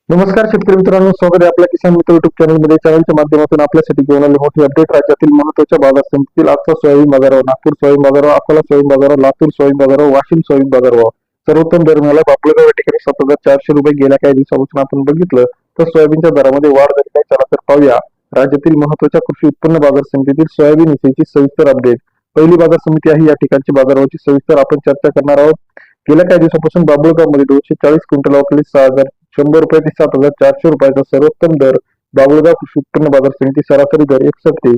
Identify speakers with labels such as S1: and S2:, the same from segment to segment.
S1: नमस्कार शेतकरी मित्रांनो, स्वागत आहे आपल्या किसान मित्र युट्यूब चॅनलमध्ये. चॅनलच्या माध्यमातून आपल्यासाठी घेऊन आले मोठी अपडेट. राज्यातील महत्त्वाच्या बाजार समितीतील आजचा सोयाबीन बाजारभाव, नागपूर सोयाबीन बाजारभाव, अकोला सोयाबीन बाजारभाव, लातूर सोयाबीन बाजारभाव, वाशिम सोयाबीन बाजारभाव. सर्वोत्तम दर मिळाला बापलेगाव या ठिकाणी 7,400 रुपये. गेल्या काही दिवसापासून आपण बघितलं तर सोयाबीनच्या दरामध्ये वाढ झाली आहे. चला तर पाहूया राज्यातील महत्त्वाच्या कृषी उत्पन्न बाजार समितीतील सोयाबीन विषयीची सविस्तर अपडेट. पहिली बाजार समिती आहे, या ठिकाणची बाजारभावाची सविस्तर आपण चर्चा करणार आहोत. गेल्या काही दिवसापासून बाबुळगाव मध्ये 240 क्विंटल अवकाळी 6,100 रुपये ते 7,400 रुपयाचा सर्वोत्तम दर. बाबुळगाव कृषी उत्पन्न बाजार समिती सरासरी दर 61 ते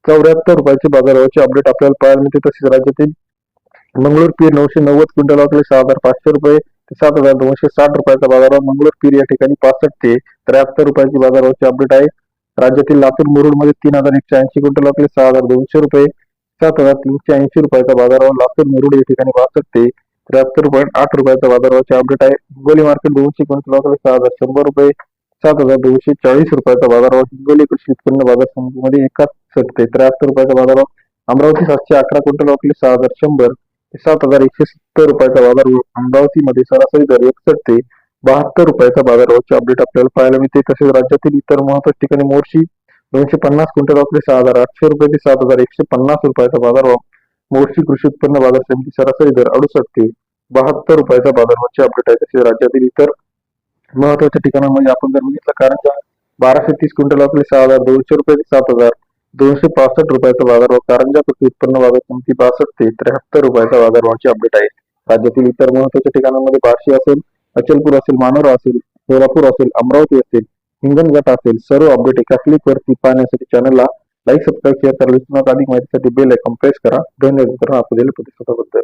S1: 74 रुपयाचे बाजारभावाचे अपडेट आपल्याला पाहायला मिळते. तसेच राज्यातील मंगळूर पीर 990 क्विंटल अवकाळी 6,500 रुपये ते 7,260 रुपयाचा बाजारभाव. मंगळूर पीर या ठिकाणी 65 ते 73 रुपयाची बाजारभावाचे अपडेट आहे. राज्यातील लातूर मुरुड मध्ये 3,180 क्विंटल अवकाळी 6,200 रुपये 7,380 रुपयाचा बाजारभाव. लातूर मुरुड या ठिकाणी 62 ते 73.8 रुपयाचा बाजारभावाचे अपडेट आहे. हिंगोली मार्केट 200 क्विंटल अवकाळी 6,100 रुपये 7,240 रुपयाचा बाजारभाव. हिंगोली कृषी उत्पन्न बाजार समितीमध्ये 61 ते 73 रुपयाचा बाजारभाव. अमरावती 711 क्विंटल अवकाळी 6,100 ते 7,170 रुपयाचा बाजारभाव. अमरावतीमध्ये सरासरी दर 61 ते 72 रुपयाचा बाजारभावाचे अपडेट आपल्याला पाहायला मिळते. तसेच राज्यातील इतर महत्त्वाच्या ठिकाणी मोर्शी 250 क्विंटल अवकाळी 6,800 रुपये ते 7,150 रुपयाचा बाजारभाव. मोर्शी कृषी उत्पन्न बाजार समिती सरासरी दर 68 ते 72 रुपयाचा बाजारभावाचे अपडेट आहे. तसेच राज्यातील इतर महत्वाच्या ठिकाणांमध्ये आपण जर बघितलं, कारंजा 1230 क्विंटल अवकाळी 6,200 रुपये ते 7,265 रुपयाचा बाजारभाव. कारंजा कृषी उत्पन्न बाजार समिती 62 ते 73 रुपयाचा बाजारभावाचे अपडेट आहे. राज्यातील इतर महत्वाच्या ठिकाणांमध्ये बार्शी असेल, अचलपूर असेल, मानोरा असेल, सोलापूर असेल, अमरावती असेल, हिंगणघाट असेल, सर्व अपडेट एका क्लिकवरती पाहण्यासाठी चॅनलला लाईक, सबस्क्राईब, शेअर करा. अधिक माहितीसाठी बेल आयकॉन प्रेस करा. धन्यवाद मित्रांनो, आपल्या प्रतिसादाबद्दल.